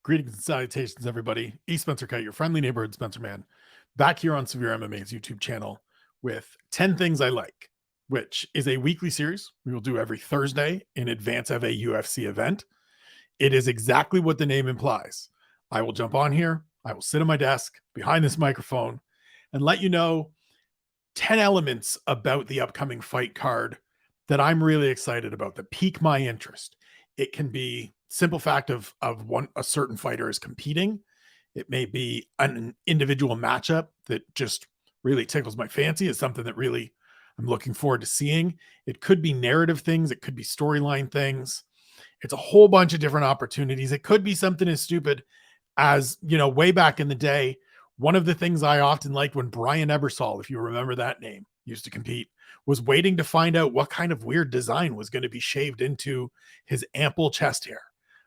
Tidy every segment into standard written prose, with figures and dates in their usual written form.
Greetings and salutations, everybody. Spencer Kyte, your friendly neighborhood Spencer man, back here on SevereMMA's YouTube channel with 10 Things I Like, which is a weekly series we will do every Thursday in advance of a UFC event. It is exactly what the name implies. I will jump on here, I will sit at my desk behind this microphone and let you know 10 elements about the upcoming fight card that I'm really excited about, that pique my interest. It can be simple fact of a certain fighter is competing. It may be an individual matchup that just really tickles my fancy. It's something that really I'm looking forward to seeing. It could be narrative things. It could be storyline things. It's a whole bunch of different opportunities. It could be something as stupid as, way back in the day, one of the things I often liked when Brian Ebersol, if you remember that name, used to compete, was waiting to find out what kind of weird design was going to be shaved into his ample chest hair.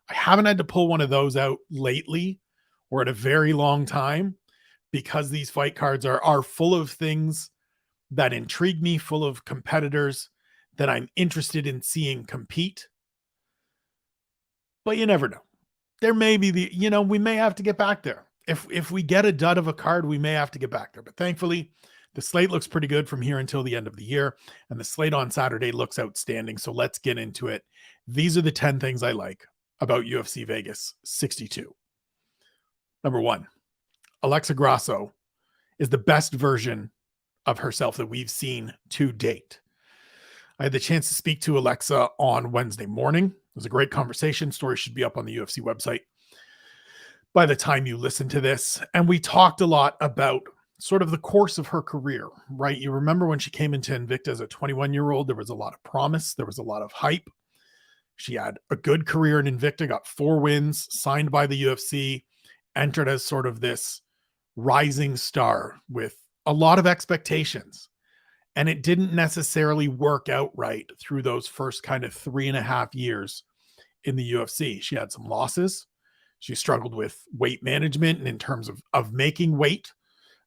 I haven't had to pull one of those out lately or in a very long time because these fight cards are full of things that intrigue me, full of competitors that I'm interested in seeing compete. But you never know. There may be we may have to get back there. If we get a dud of a card, we may have to get back there. But thankfully, the slate looks pretty good from here until the end of the year. And the slate on Saturday looks outstanding. So let's get into it. These are the 10 things I like about UFC Vegas 62. Number 1, Alexa Grasso is the best version of herself that we've seen to date. I had the chance to speak to Alexa on Wednesday morning. It was a great conversation. Story should be up on the UFC website by the time you listen to this. And we talked a lot about sort of the course of her career, right? You remember when she came into Invicta as a 21-year-old, there was a lot of promise. There was a lot of hype. She had a good career in Invicta, got 4 wins, signed by the UFC, entered as sort of this rising star with a lot of expectations. And it didn't necessarily work out right through those first kind of 3.5 years in the UFC. She had some losses. She struggled with weight management and in terms of making weight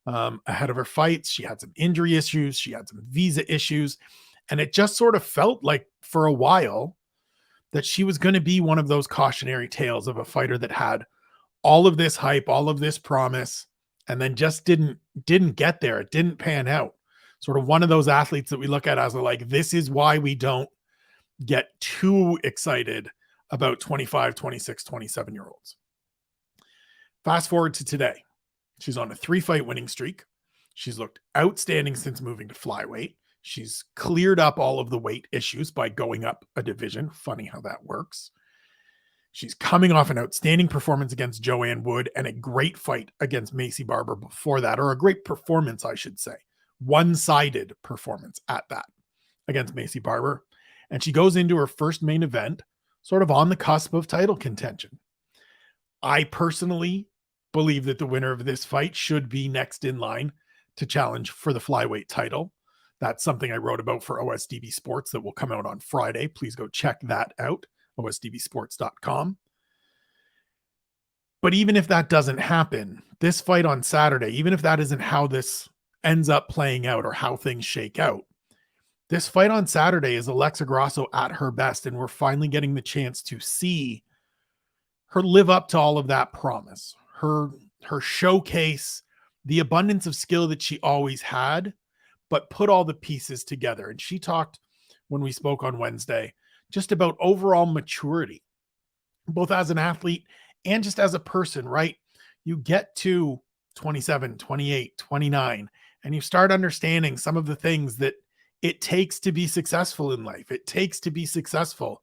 ahead of her fights. She had some injury issues. She had some visa issues. And it just sort of felt like for a while that she was going to be one of those cautionary tales of a fighter that had all of this hype, all of this promise, and then just didn't get there. It didn't pan out. Sort of one of those athletes that we look at as like, this is why we don't get too excited about 25, 26, 27-year-olds. Fast forward to today. She's on a 3-fight winning streak. She's looked outstanding since moving to flyweight. She's cleared up all of the weight issues by going up a division. Funny how that works. She's coming off an outstanding performance against Joanne Wood and a great fight against Maycee Barber before that, or a great performance, I should say. One-sided performance at that against Maycee Barber. And she goes into her first main event sort of on the cusp of title contention. I personally believe that the winner of this fight should be next in line to challenge for the flyweight title. That's something I wrote about for OSDB Sports that will come out on Friday. Please go check that out, osdbsports.com. But even if that doesn't happen, this fight on Saturday, even if that isn't how this ends up playing out or how things shake out, this fight on Saturday is Alexa Grasso at her best, and we're finally getting the chance to see her live up to all of that promise, her showcase the abundance of skill that she always had, but put all the pieces together. And she talked when we spoke on Wednesday just about overall maturity, both as an athlete and just as a person, right? You get to 27, 28, 29, and you start understanding some of the things that it takes to be successful in life. It takes to be successful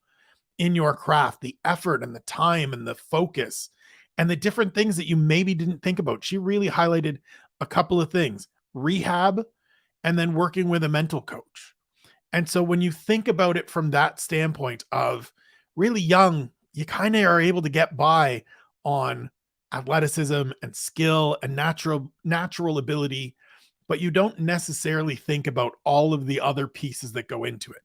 in your craft, the effort and the time and the focus and the different things that you maybe didn't think about. She really highlighted a couple of things: rehab and then working with a mental coach. And so when you think about it from that standpoint of really young, you kind of are able to get by on athleticism and skill and natural ability, but you don't necessarily think about all of the other pieces that go into it.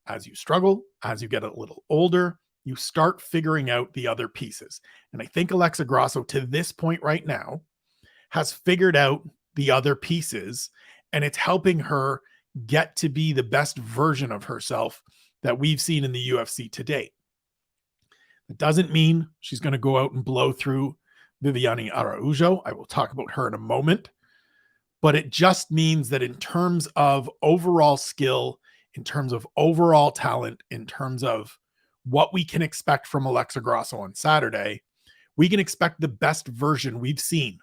As you struggle, as you get a little older, you start figuring out the other pieces. And I think Alexa Grasso to this point right now has figured out the other pieces, and it's helping her get to be the best version of herself that we've seen in the UFC to date. It doesn't mean she's going to go out and blow through VIviane Araujo. I will talk about her in a moment. But it just means that in terms of overall skill, in terms of overall talent, in terms of what we can expect from Alexa Grasso on Saturday, we can expect the best version we've seen.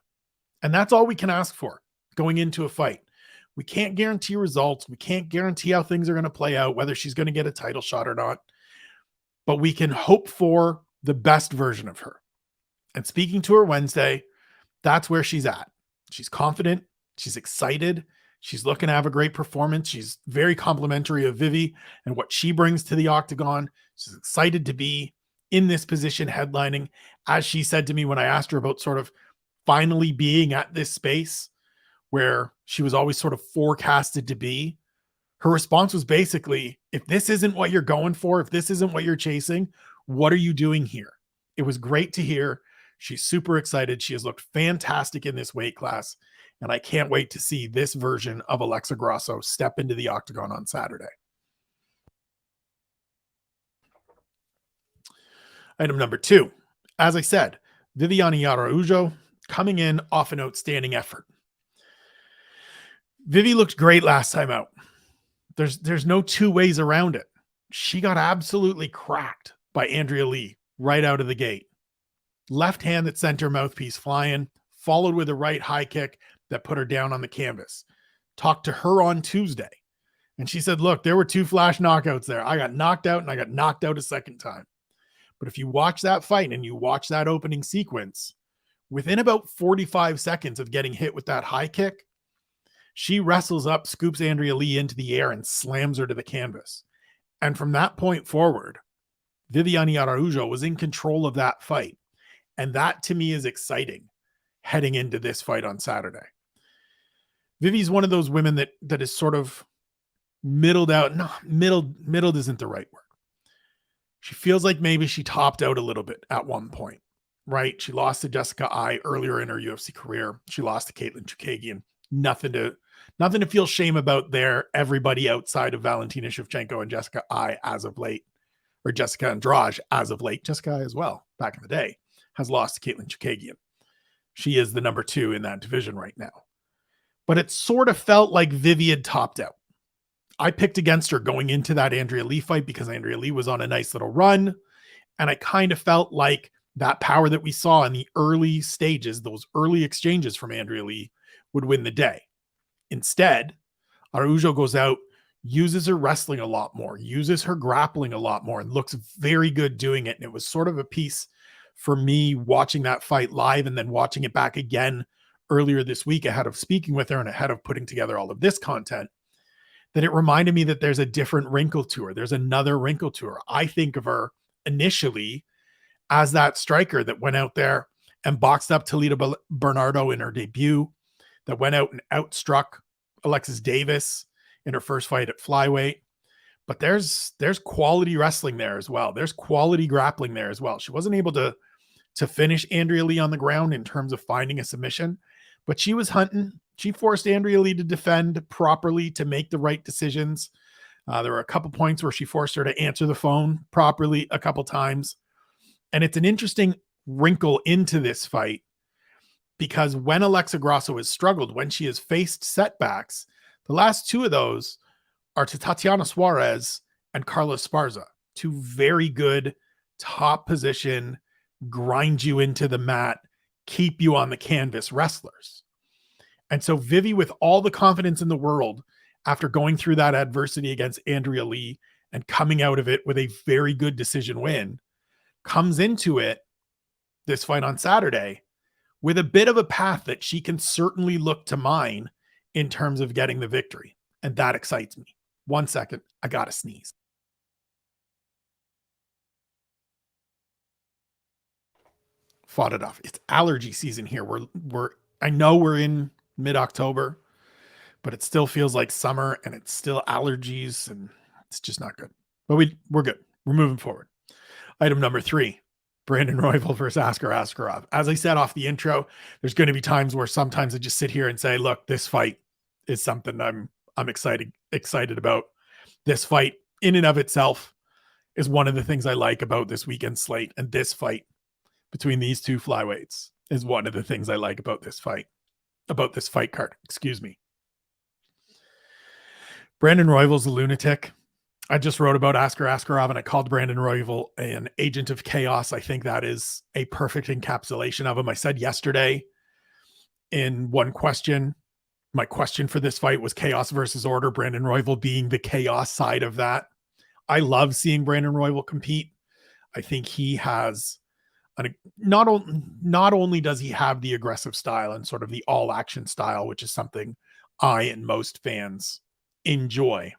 And that's all we can ask for going into a fight. We can't guarantee results. We can't guarantee how things are going to play out, whether she's going to get a title shot or not. But we can hope for the best version of her. And speaking to her Wednesday, that's where she's at. She's confident. She's excited. She's looking to have a great performance. She's very complimentary of Vivi and what she brings to the octagon. She's excited to be in this position headlining. As she said to me when I asked her about sort of finally being at this space where she was always sort of forecasted to be, her response was basically, if this isn't what you're going for, if this isn't what you're chasing, what are you doing here? It was great to hear. She's super excited. She has looked fantastic in this weight class. And I can't wait to see this version of Alexa Grasso step into the octagon on Saturday. Item number 2. As I said, VIviane Araujo coming in off an outstanding effort. Vivi looked great last time out. There's no two ways around it. She got absolutely cracked by Andrea Lee right out of the gate. Left hand that sent her mouthpiece flying, followed with a right high kick that put her down on the canvas. Talked to her on Tuesday, and she said, look, there were 2 flash knockouts there. I got knocked out and I got knocked out a second time. But if you watch that fight and you watch that opening sequence, within about 45 seconds of getting hit with that high kick, she wrestles up, scoops Andrea Lee into the air and slams her to the canvas. And from that point forward, VIviane Araujo was in control of that fight. And that to me is exciting heading into this fight on Saturday. Vivi's one of those women that is sort of middled out. No, middled isn't the right word. She feels like maybe she topped out a little bit at one point, right? She lost to Jessica Ai earlier in her UFC career. She lost to Caitlin Chukagian. Nothing to feel shame about there. Everybody outside of Valentina Shevchenko and Jessica Ai as of late, or Jessica Andrade as of late, Jessica Ai as well, back in the day, has lost to Caitlin Chukagian. She is the number 2 in that division right now. But it sort of felt like Vivi had topped out. I picked against her going into that Andrea Lee fight because Andrea Lee was on a nice little run. And I kind of felt like that power that we saw in the early stages, those early exchanges from Andrea Lee, would win the day. Instead, Araujo goes out, uses her wrestling a lot more, uses her grappling a lot more, and looks very good doing it. And it was sort of a piece for me watching that fight live and then watching it back again earlier this week ahead of speaking with her and ahead of putting together all of this content, that it reminded me that there's a different wrinkle to her. There's another wrinkle to her. I think of her initially as that striker that went out there and boxed up Talita Bernardo in her debut, that went out and outstruck Alexis Davis in her first fight at Flyweight. But there's quality wrestling there as well. There's quality grappling there as well. She wasn't able to finish Andrea Lee on the ground in terms of finding a submission, but she was hunting. She forced Andrea Lee to defend properly, to make the right decisions. There were a couple points where she forced her to answer the phone properly a couple times. And it's an interesting wrinkle into this fight because when Alexa Grasso has struggled, when she has faced setbacks, the last 2 of those are to Tatiana Suarez and Carla Esparza, 2 very good top position, grind you into the mat, keep you on the canvas wrestlers. And so Vivi, with all the confidence in the world, after going through that adversity against Andrea Lee and coming out of it with a very good decision win, comes into it, this fight on Saturday, with a bit of a path that she can certainly look to mine in terms of getting the victory. And that excites me. 1 second, I gotta sneeze. Fought it off. It's allergy season here. I know we're in mid-October, but it still feels like summer and it's still allergies and it's just not good. But we're good. We're moving forward. Item number 3, Brandon Royval versus Askarov. As I said off the intro, there's going to be times where sometimes I just sit here and say, look, this fight is something I'm excited about. This fight in and of itself is one of the things I like about this weekend slate, and this fight between these two flyweights is one of the things I like about this fight card. Excuse me. Brandon Royval's a lunatic. I just wrote about Askarov, and I called Brandon Royval an agent of chaos. I think that is a perfect encapsulation of him. I said yesterday in one question, my question for this fight was chaos versus order, Brandon Royval being the chaos side of that. I love seeing Brandon Royval compete. I think he has not only does he have the aggressive style and sort of the all action style, which is something I and most fans enjoy,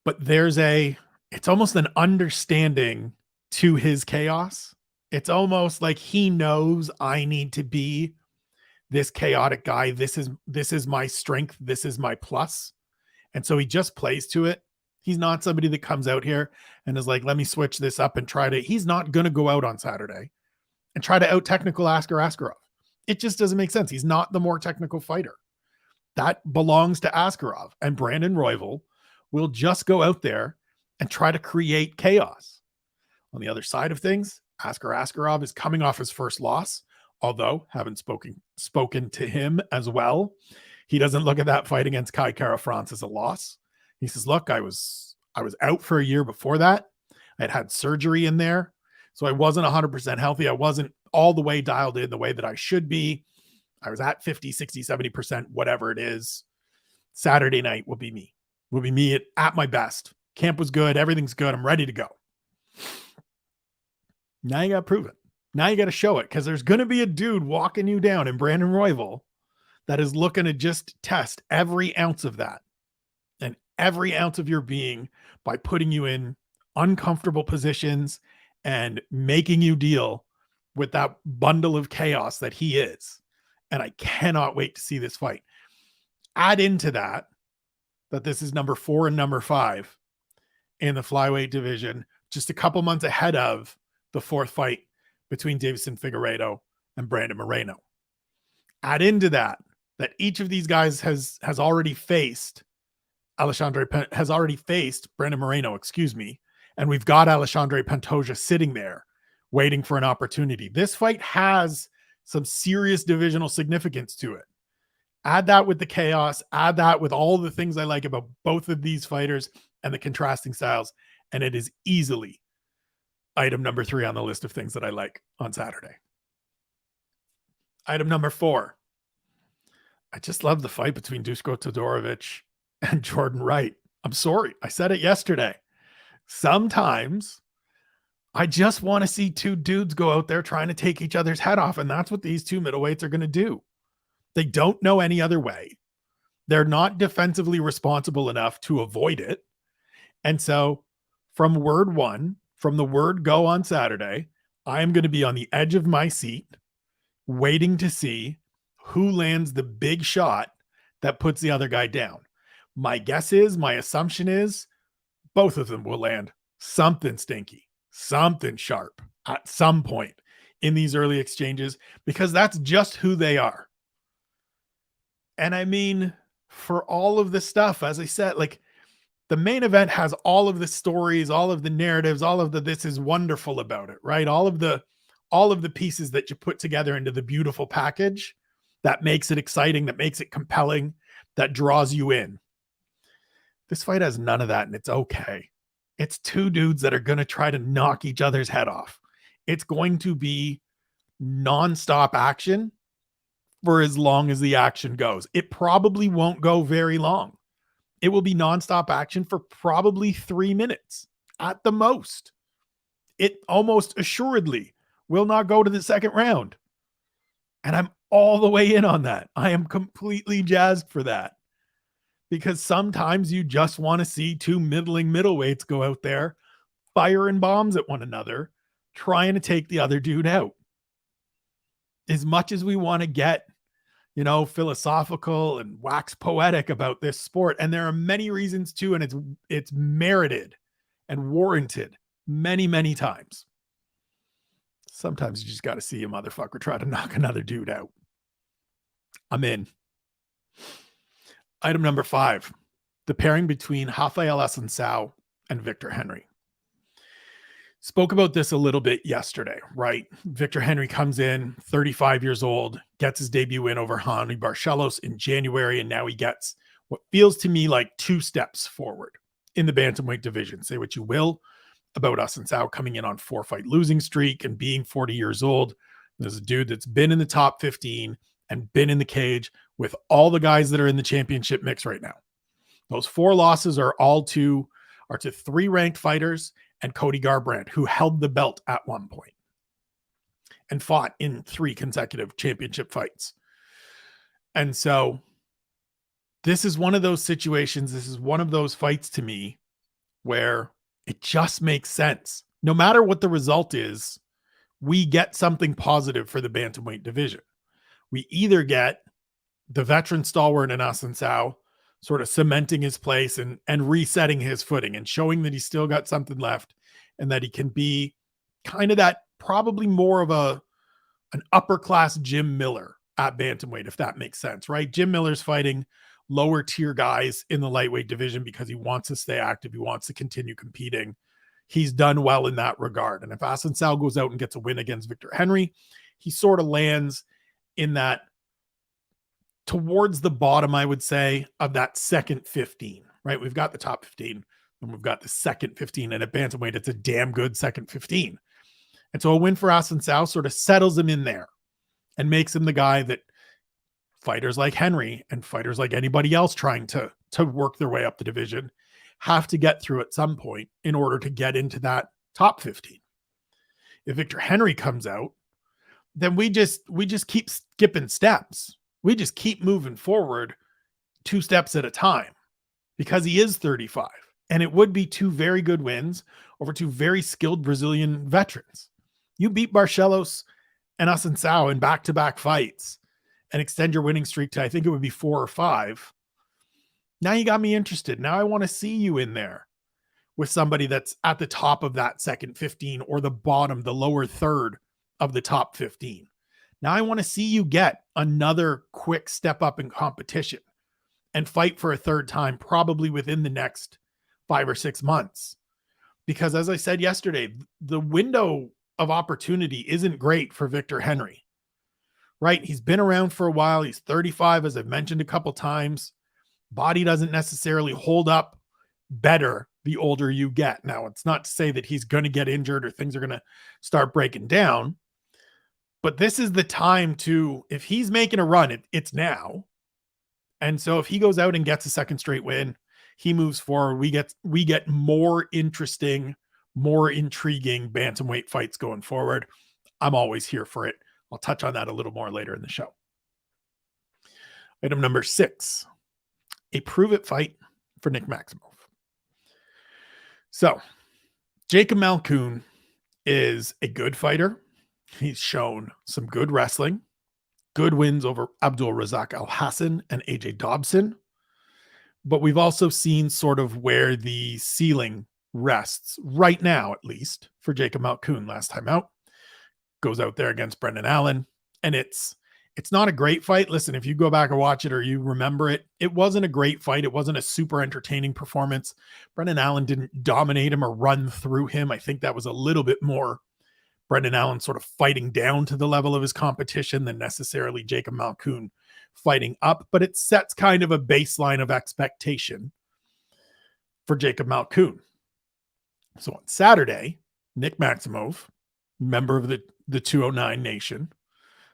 but it's almost an understanding to his chaos. It's almost like he knows I need to be this chaotic guy. This is my strength. This is my plus. And so he just plays to it. He's not somebody that comes out here and is like, let me switch this up and he's not going to go out on Saturday and try to out technical Askarov. It just doesn't make sense. He's not the more technical fighter. That belongs to Askarov, and Brandon Royval will just go out there and try to create chaos. On the other side of things, Askarov is coming off his first loss, although haven't spoken to him as well. He doesn't look at that fight against Kai Kara-France as a loss. He says, look, I was out for a year before that. I had surgery in there. So I wasn't 100% healthy. I wasn't all the way dialed in the way that I should be. I was at 50, 60, 70%, whatever it is. Saturday night will be me at my best. Camp was good. Everything's good. I'm ready to go. Now you got to prove it. Now you got to show it, because there's going to be a dude walking you down in Brandon Royval that is looking to just test every ounce of that and every ounce of your being by putting you in uncomfortable positions and making you deal with that bundle of chaos that he is. And I cannot wait to see this fight. Add into that this is number 4 and number 5 in the flyweight division, just a couple months ahead of the 4th fight between Davison Figueiredo and Brandon Moreno. Add into that each of these guys has already faced Brandon Moreno, and we've got Alexandre Pantoja sitting there waiting for an opportunity. This fight has some serious divisional significance to it. Add that with the chaos, add that with all the things I like about both of these fighters and the contrasting styles, and it is easily item number 3 on the list of things that I like on Saturday. Item number 4. I just love the fight between Dusko Todorovic and Jordan Wright. I'm sorry. I said it yesterday. Sometimes I just want to see two dudes go out there trying to take each other's head off. And that's what these two middleweights are going to do. They don't know any other way. They're not defensively responsible enough to avoid it. And so from word one, from the word go on Saturday, I am going to be on the edge of my seat waiting to see who lands the big shot that puts the other guy down. My guess is, my assumption is, both of them will land something stinky, something sharp at some point in these early exchanges, because that's just who they are. And I mean, for all of the stuff, as I said, like the main event has all of the stories, all of the narratives, all of the, this is wonderful about it, right? All of the pieces that you put together into the beautiful package that makes it exciting, that makes it compelling, that draws you in. This fight has none of that, and it's okay. It's two dudes that are going to try to knock each other's head off. It's going to be nonstop action for as long as the action goes. It probably won't go very long. It will be nonstop action for probably 3 minutes at the most. It almost assuredly will not go to the second round. And I'm all the way in on that. I am completely jazzed for that. Because sometimes you just want to see two middling middleweights go out there firing bombs at one another, trying to take the other dude out. As much as we want to get, philosophical and wax poetic about this sport, and there are many reasons to, and it's merited and warranted many, many times. Sometimes you just got to see a motherfucker try to knock another dude out. I'm in. Item number 5, the pairing between Rafael Assuncao and Victor Henry. Spoke about this a little bit yesterday, right? Victor Henry comes in, 35 years old, gets his debut win over Hani Barcelos in January, and now he gets what feels to me like 2 steps forward in the bantamweight division. Say what you will about Assuncao coming in on 4-fight losing streak and being 40 years old. There's a dude that's been in the top 15 and been in the cage with all the guys that are in the championship mix right now. Those 4 losses are to 3 ranked fighters and Cody Garbrandt, who held the belt at one point and fought in 3 consecutive championship fights. And so this is one of those situations. This is one of those fights to me where it just makes sense. No matter what the result is, we get something positive for the bantamweight division. We either get the veteran stalwart in Assuncao sort of cementing his place and resetting his footing and showing that he's still got something left and that he can be kind of that probably more of an upper class Jim Miller at bantamweight, if that makes sense, right? Jim Miller's fighting lower tier guys in the lightweight division because he wants to stay active. He wants to continue competing. He's done well in that regard. And if Assuncao goes out and gets a win against Victor Henry, he sort of lands in that towards the bottom, I would say, of that second 15, right? We've got the top 15 and we've got the second 15, and at bantamweight, it's a damn good second 15. And so a win for Assuncao sort of settles him in there and makes him the guy that fighters like Henry and fighters like anybody else trying to work their way up the division have to get through at some point in order to get into that top 15. If Victor Henry comes out, then we just keep skipping steps. We just keep moving forward 2 steps at a time because he is 35. And it would be 2 very good wins over 2 very skilled Brazilian veterans. You beat Barcelos and Assuncao in back-to-back fights and extend your winning streak to, I think it would be 4 or 5. Now you got me interested. Now I want to see you in there with somebody that's at the top of that second 15 or the bottom, the lower third of the top 15. Now I want to see you get another quick step up in competition and fight for a third time, probably within the next 5 or 6 months. Because as I said yesterday, the window of opportunity isn't great for Victor Henry, right? He's been around for a while. He's 35, as I've mentioned a couple times. Body doesn't necessarily hold up better the older you get. Now, it's not to say that he's going to get injured or things are going to start breaking down. But this is the time to, if he's making a run, it's now. And so if he goes out and gets a second straight win, he moves forward. We get more interesting, more intriguing bantamweight fights going forward. I'm always here for it. I'll touch on that a little more later in the show. Item number 6, a prove it fight for Nick Maximov. So Jacob Malkoun is a good fighter. He's shown some good wrestling, good wins over Abdul Razak Al Hassan and AJ Dobson. But we've also seen sort of where the ceiling rests right now, at least for Jacob Malkoun. Last time out, goes out there against Brendan Allen, and it's not a great fight. Listen, if you go back and watch it or you remember it, it wasn't a great fight. It wasn't a super entertaining performance. Brendan Allen didn't dominate him or run through him. I think that was a little bit more Brendan Allen sort of fighting down to the level of his competition than necessarily Jacob Malkoun fighting up, but it sets kind of a baseline of expectation for Jacob Malkoun. So on Saturday, Nick Maximov, member of the 209 Nation,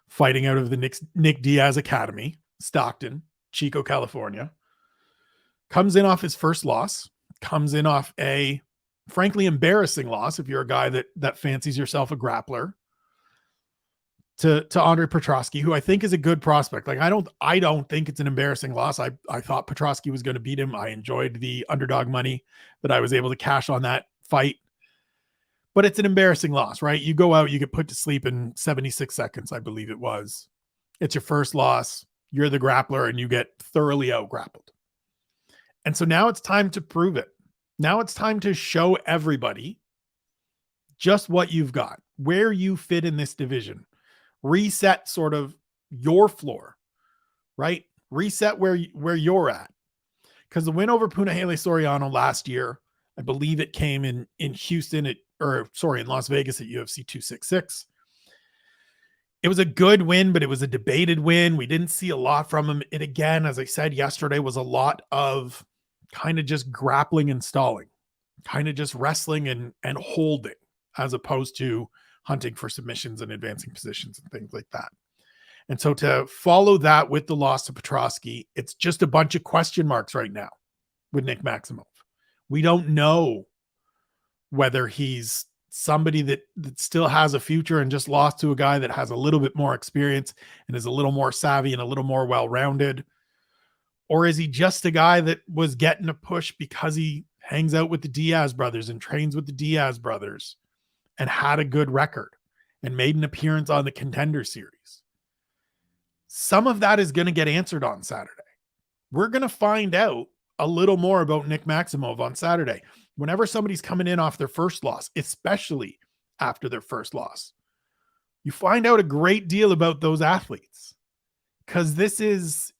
fighting out of the Nick Diaz Academy, Stockton, Chico, California, comes in off his first loss, comes in off a frankly embarrassing loss if you're a guy that fancies yourself a grappler, to Andre Petrosky, who I think is a good prospect. Like I don't think it's an embarrassing loss. I thought Petrosky was going to beat him. I enjoyed the underdog money that I was able to cash on that fight. But it's an embarrassing loss, right? You go out, you get put to sleep in 76 seconds, I believe it was. It's your first loss. You're the grappler and you get thoroughly out grappled. And so now it's time to prove it. Now it's time to show everybody just what you've got, where you fit in this division. Reset sort of your floor, right? Reset where you're at. Because the win over Punahele Soriano last year, I believe it came in Houston in Las Vegas at UFC 266. It was a good win, but it was a debated win. We didn't see a lot from him. It again, as I said yesterday, was a lot of kind of just grappling and stalling, kind of just wrestling and holding, as opposed to hunting for submissions and advancing positions and things like that. And so to follow that with the loss to Petroski, it's just a bunch of question marks right now with Nick Maximov. We don't know whether he's somebody that still has a future and just lost to a guy that has a little bit more experience and is a little more savvy and a little more well-rounded. Or is he just a guy that was getting a push because he hangs out with the Diaz brothers and trains with the Diaz brothers and had a good record and made an appearance on the Contender Series? Some of that is going to get answered on Saturday. We're going to find out a little more about Nick Maximov on Saturday. Whenever somebody's coming in off their first loss, especially after their first loss, you find out a great deal about those athletes. Because this is,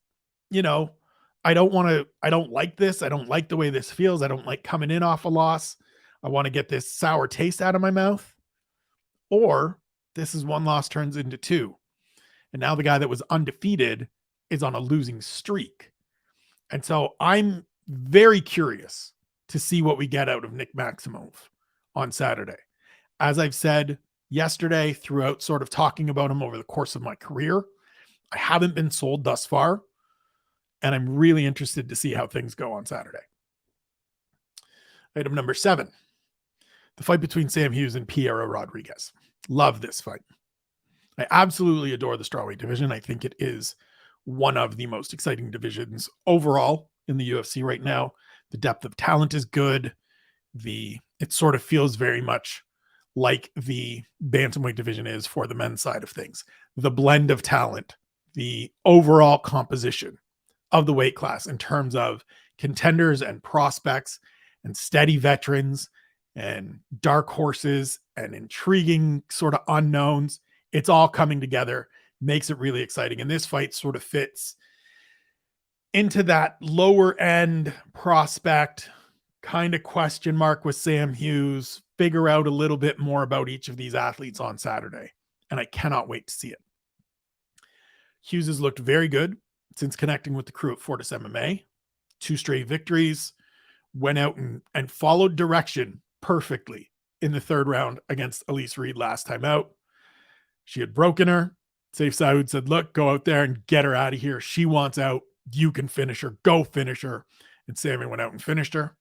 I don't like this. I don't like the way this feels. I don't like coming in off a loss. I want to get this sour taste out of my mouth. Or this is one loss turns into two. And now the guy that was undefeated is on a losing streak. And so I'm very curious to see what we get out of Nick Maximov on Saturday. As I've said yesterday, throughout sort of talking about him over the course of my career, I haven't been sold thus far. And I'm really interested to see how things go on Saturday. Item number 7, the fight between Sam Hughes and Piero Rodriguez. Love this fight. I absolutely adore the strawweight division. I think it is one of the most exciting divisions overall in the UFC right now. The depth of talent is good. It sort of feels very much like the bantamweight division is for the men's side of things. The blend of talent, the overall composition of the weight class in terms of contenders and prospects and steady veterans and dark horses and intriguing sort of unknowns. It's all coming together, makes it really exciting. And this fight sort of fits into that lower end prospect kind of question mark with Sam Hughes. Figure out a little bit more about each of these athletes on Saturday. And I cannot wait to see it. Hughes has looked very good since connecting with the crew at Fortis MMA. 2 straight victories. Went out and followed direction perfectly in the 3rd round against Elise Reed last time out. She had broken her. Saif Saud said, look, go out there and get her out of here. She wants out. You can finish her. Go finish her. And Sammy went out and finished her.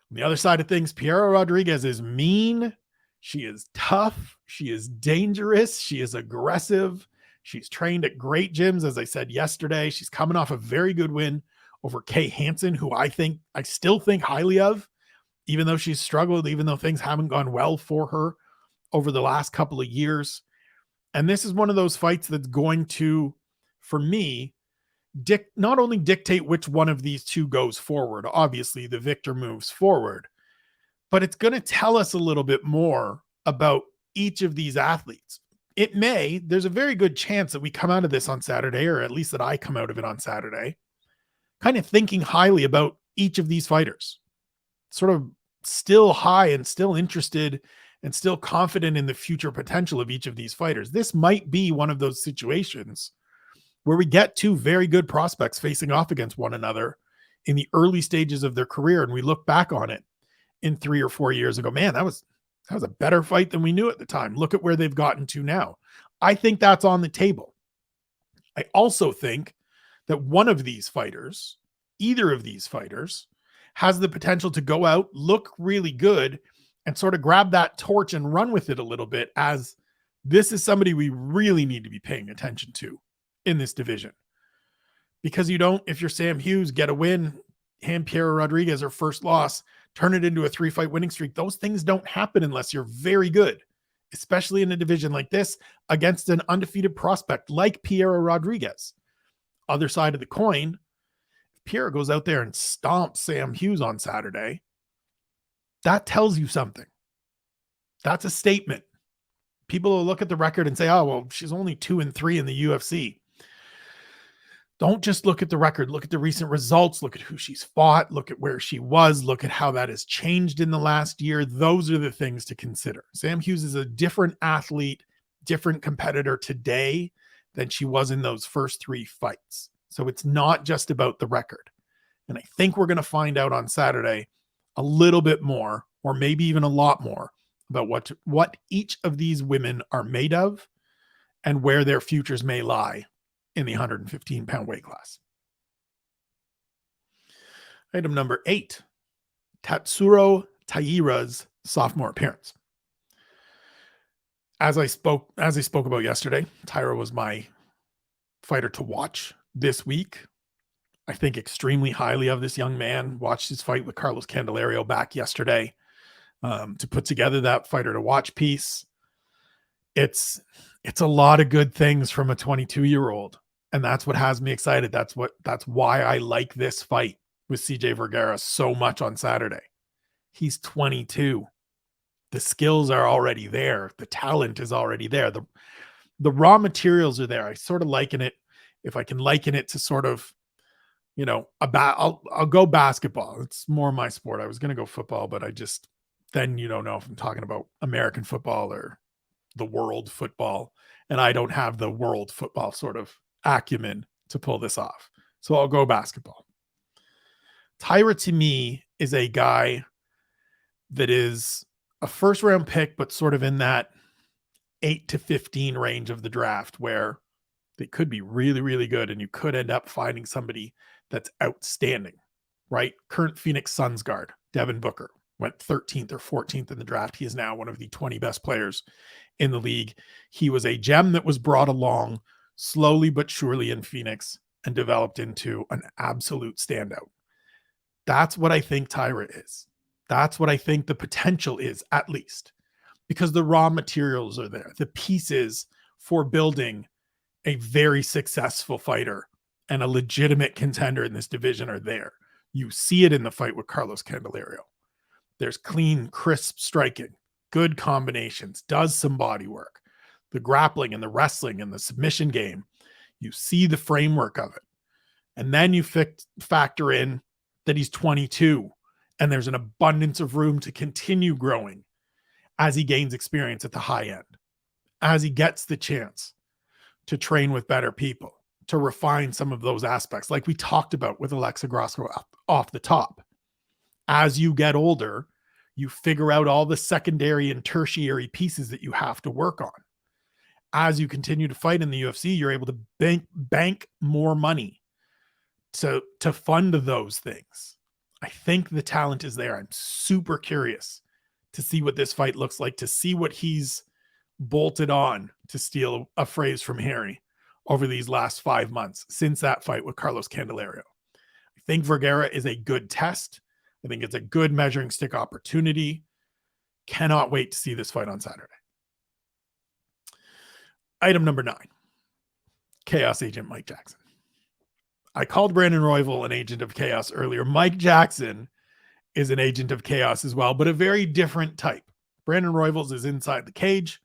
On the other side of things, Piero Rodriguez is mean. She is tough. She is dangerous. She is aggressive. She's trained at great gyms, as I said yesterday. She's coming off a very good win over Kay Hansen, who I still think highly of, even though she's struggled, even though things haven't gone well for her over the last couple of years. And this is one of those fights that's going to, for me, not only dictate which one of these two goes forward. Obviously, the victor moves forward, but it's going to tell us a little bit more about each of these athletes. There's a very good chance that we come out of this on Saturday, or at least that I come out of it on Saturday, kind of thinking highly about each of these fighters, sort of still high and still interested and still confident in the future potential of each of these fighters. This might be one of those situations where we get 2 very good prospects facing off against one another in the early stages of their career. And we look back on it in 3 or 4 years ago, man, that was a better fight than we knew at the time. Look at where they've gotten to now. I think that's on the table. I also think that one of these fighters, either of these fighters, has the potential to go out, look really good, and sort of grab that torch and run with it a little bit, as this is somebody we really need to be paying attention to in this division. Because if you're Sam Hughes, get a win, hand Piero Rodriguez her first loss, turn it into a 3-fight winning streak. Those things don't happen unless you're very good, especially in a division like this against an undefeated prospect like Piero Rodriguez. Other side of the coin, if Piero goes out there and stomps Sam Hughes on Saturday, that tells you something. That's a statement. People will look at the record and say, oh, well, she's only 2-3 in the UFC. Don't just look at the record, look at the recent results, look at who she's fought, look at where she was, look at how that has changed in the last year. Those are the things to consider. Sam Hughes is a different athlete, different competitor today than she was in those first 3 fights. So it's not just about the record. And I think we're going to find out on Saturday a little bit more, or maybe even a lot more, about what each of these women are made of and where their futures may lie in the 115-pound weight class. Item number 8, Tatsuro Taira's sophomore appearance. As I spoke about yesterday, Taira was my fighter to watch this week. I think extremely highly of this young man. Watched his fight with Carlos Candelario back yesterday to put together that fighter to watch piece. It's a lot of good things from a 22-year-old. And that's what has me excited. That's why I like this fight with CJ Vergara so much on Saturday. He's 22. The skills are already there. The talent is already there. The raw materials are there. I sort of liken it, if I can liken it to sort of, I'll go basketball. It's more my sport. I was going to go football, but then you don't know if I'm talking about American football or the world football. And I don't have the world football sort of acumen to pull this off. So I'll go basketball. Taira to me is a guy that is a first round pick, but sort of in that 8 to 15 range of the draft where they could be really, really good. And you could end up finding somebody that's outstanding, right? Current Phoenix Suns guard, Devin Booker, went 13th or 14th in the draft. He is now one of the 20 best players in the league. He was a gem that was brought along slowly but surely in Phoenix and developed into an absolute standout. That's what I think Taira is. That's what I think the potential is, at least, because the raw materials are there. The pieces for building a very successful fighter and a legitimate contender in this division are there. You see it in the fight with Carlos Candelario. There's clean, crisp striking, good combinations, does some body work. The grappling and the wrestling and the submission game, you see the framework of it. And then you factor in that he's 22 and there's an abundance of room to continue growing as he gains experience at the high end, as he gets the chance to train with better people, to refine some of those aspects, like we talked about with Alexa Grasso off the top. As you get older, you figure out all the secondary and tertiary pieces that you have to work on. As you continue to fight in the UFC, you're able to bank more money to fund those things. I think the talent is there. I'm super curious to see what this fight looks like, to see what he's bolted on, to steal a phrase from Harry, over these last 5 months since that fight with Carlos Candelario. I think Vergara is a good test. I think it's a good measuring stick opportunity. Cannot wait to see this fight on Saturday. Item number 9, Chaos Agent Mike Jackson. I called Brandon Royval an agent of chaos earlier. Mike Jackson is an agent of chaos as well, but a very different type. Brandon Royval's is inside the cage.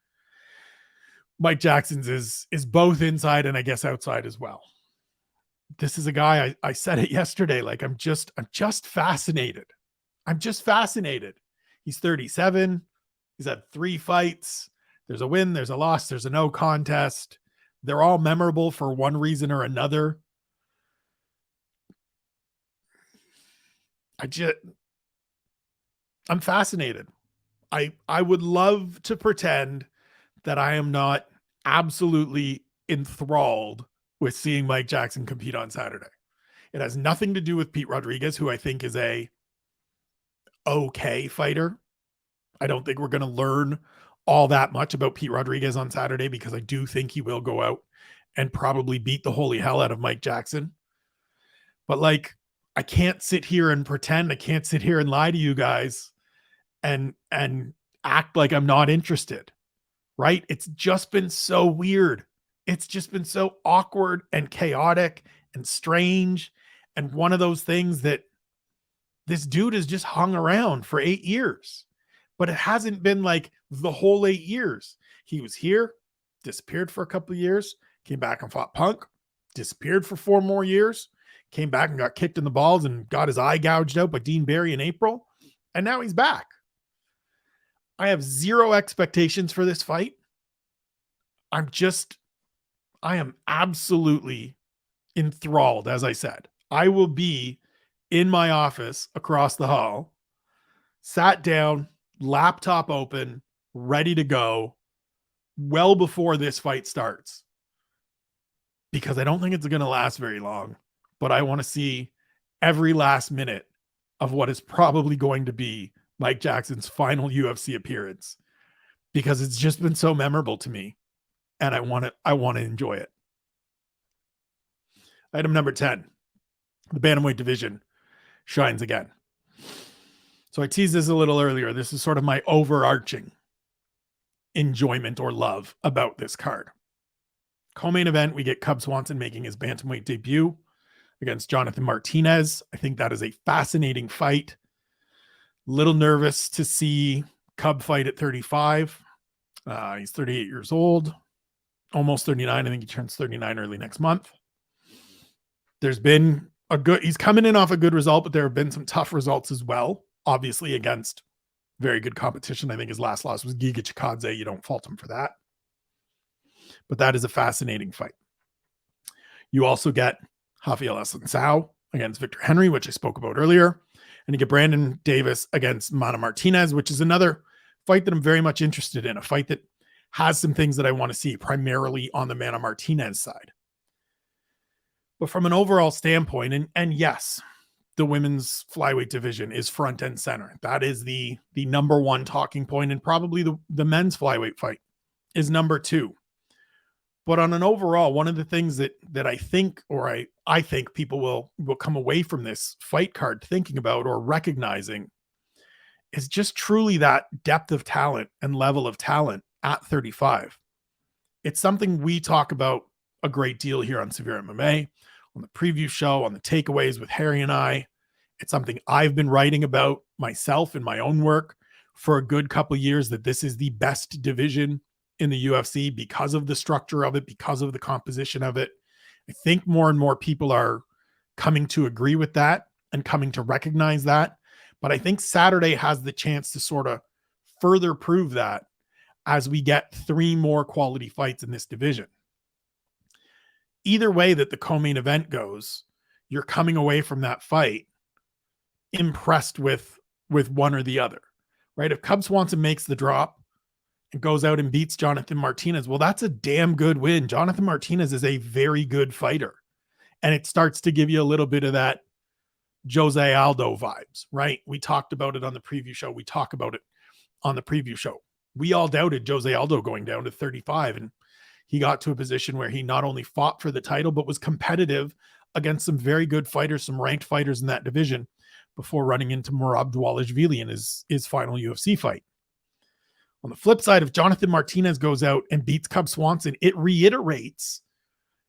Mike Jackson's is both inside and I guess outside as well. This is a guy, I said it yesterday, like I'm just fascinated. I'm just fascinated. He's 37. He's had 3 fights. There's a win, there's a loss, there's a no contest. They're all memorable for one reason or another. I'm fascinated. I would love to pretend that I am not absolutely enthralled with seeing Mike Jackson compete on Saturday. It has nothing to do with Pete Rodriguez, who I think is a okay fighter. I don't think we're going to learn all that much about Pete Rodriguez on Saturday because I do think he will go out and probably beat the holy hell out of Mike Jackson. But like, I can't sit here and pretend. I can't sit here and lie to you guys and act like I'm not interested, right? It's just been so weird. It's just been so awkward and chaotic and strange. And one of those things that this dude has just hung around for 8 years, but it hasn't been like the whole 8 years. He was here, disappeared for a couple of years, came back and fought Punk, disappeared for 4 more years, came back and got kicked in the balls and got his eye gouged out by Dean Barry in April, and now he's back. I have zero expectations for this fight. I am absolutely enthralled, as I said. I will be in my office across the hall, sat down, laptop open, ready to go well before this fight starts. Because I don't think it's going to last very long, but I want to see every last minute of what is probably going to be Mike Jackson's final UFC appearance, because it's just been so memorable to me, and I want to enjoy it. Item number 10, the Bantamweight division shines again. So I teased this a little earlier. This is sort of my overarching enjoyment or love about this card. Co-main event, we get Cub Swanson making his Bantamweight debut against Jonathan Martinez. I think that is a fascinating fight. Little nervous to see Cub fight at 35. He's 38 years old, almost 39. I think he turns 39 early next month. He's coming in off a good result, but there have been some tough results as well, obviously against very good competition. I think his last loss was Giga Chikadze. You don't fault him for that. But that is a fascinating fight. You also get Rafael Assuncao against Victor Henry, which I spoke about earlier. And you get Brandon Davis against Mana Martinez, which is another fight that I'm very much interested in. A fight that has some things that I want to see, primarily on the Mana Martinez side. But from an overall standpoint, and yes, the women's flyweight division is front and center. That is the number one talking point, and probably the men's flyweight fight is number 2. But on an overall, one of the things that I think, or I think people will come away from this fight card thinking about or recognizing, is just truly that depth of talent and level of talent at 35. It's something we talk about a great deal here on SevereMMA, on the preview show, on the takeaways with Harry and I. It's something I've been writing about myself in my own work for a good couple years, that this is the best division in the UFC because of the structure of it, because of the composition of it. I think more and more people are coming to agree with that and coming to recognize that. But I think Saturday has the chance to sort of further prove that as we get 3 more quality fights in this division. Either way that the co-main event goes, you're coming away from that fight impressed with one or the other, right? If Cub Swanson makes the drop and goes out and beats Jonathan Martinez, well, that's a damn good win. Jonathan Martinez is a very good fighter. And it starts to give you a little bit of that Jose Aldo vibes, right? We talked about it on the preview show. We talk about it on the preview show. We all doubted Jose Aldo going down to 35, and he got to a position where he not only fought for the title, but was competitive against some very good fighters, some ranked fighters in that division, before running into Merab Dvalishvili in his final UFC fight. On the flip side, if Jonathan Martinez goes out and beats Cub Swanson, it reiterates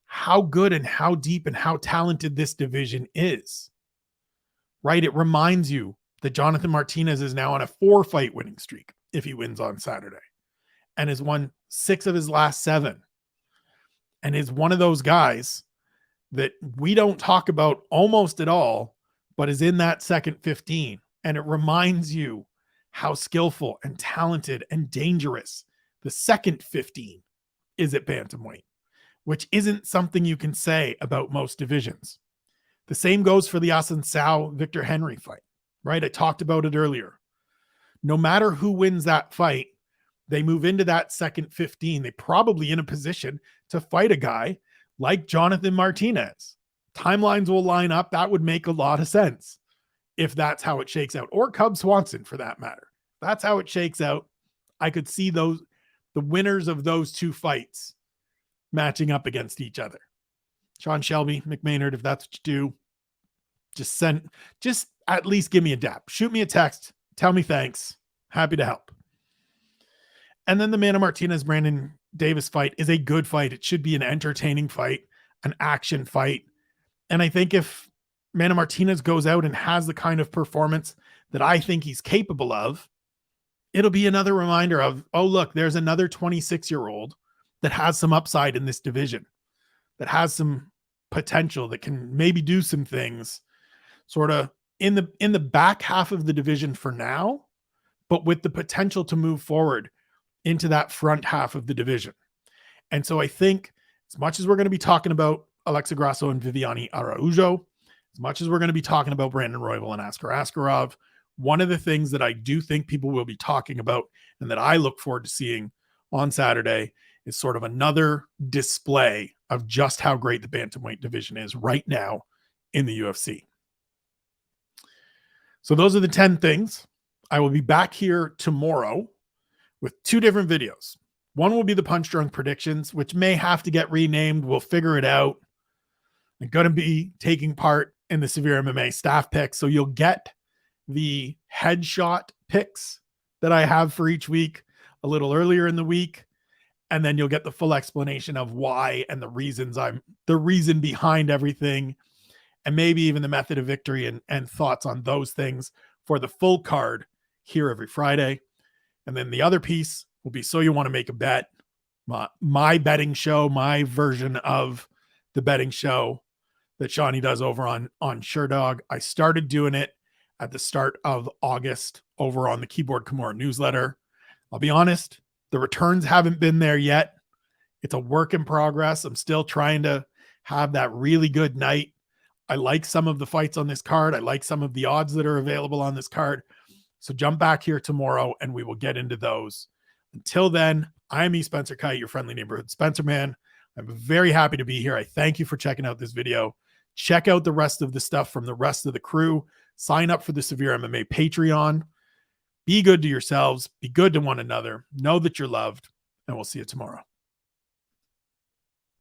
how good and how deep and how talented this division is, right? It reminds you that Jonathan Martinez is now on a 4-fight winning streak if he wins on Saturday, and has won 6 of his last 7, and is one of those guys that we don't talk about almost at all, but is in that second 15. And it reminds you how skillful and talented and dangerous the second 15 is at bantamweight, which isn't something you can say about most divisions. The same goes for the Assuncao Victor Henry fight, right? I talked about it earlier. No matter who wins that fight, they move into that second 15. They probably in a position to fight a guy like Jonathan Martinez. Timelines will line up. That would make a lot of sense if that's how it shakes out, or Cub Swanson for that matter. That's how it shakes out. I could see the winners of those 2 fights matching up against each other. Sean Shelby, McMaynard, if that's what you do, just at least give me a dap. Shoot me a text. Tell me thanks. Happy to help. And then the Mana Martinez Brandon Davis fight is a good fight. It should be an entertaining fight, an action fight. And I think if Mana Martinez goes out and has the kind of performance that I think he's capable of, it'll be another reminder of, oh, look, there's another 26-year-old that has some upside in this division, that has some potential that can maybe do some things sort of in the back half of the division for now, but with the potential to move forward into that front half of the division. And so I think as much as we're going to be talking about Alexa Grasso and VIviane Araujo, as much as we're going to be talking about Brandon Royval and Askarov, one of the things that I do think people will be talking about and that I look forward to seeing on Saturday is sort of another display of just how great the bantamweight division is right now in the UFC. So those are the 10 things. I will be back here tomorrow with 2 different videos. One will be the Punch Drunk predictions, which may have to get renamed. We'll figure it out. I'm going to be taking part in the SevereMMA staff picks. So you'll get the headshot picks that I have for each week a little earlier in the week. And then you'll get the full explanation of why and the reason behind everything. And maybe even the method of victory and thoughts on those things for the full card here every Friday. And then the other piece will be So You Want to Make a Bet, my betting show, my version of the betting show that Shawnee does over on SureDog. I started doing it at the start of August over on the Keyboard Kimura newsletter. I'll be honest, the returns haven't been there yet. It's a work in progress. I'm still trying to have that really good night. I like some of the fights on this card. I like some of the odds that are available on this card. So jump back here tomorrow and we will get into those. Until then, I'm Spencer Kyte, your friendly neighborhood Spencer man. I'm very happy to be here. I thank you for checking out this video. Check out the rest of the stuff from the rest of the crew. Sign up for the SevereMMA Patreon. Be good to yourselves. Be good to one another. Know that you're loved. And we'll see you tomorrow.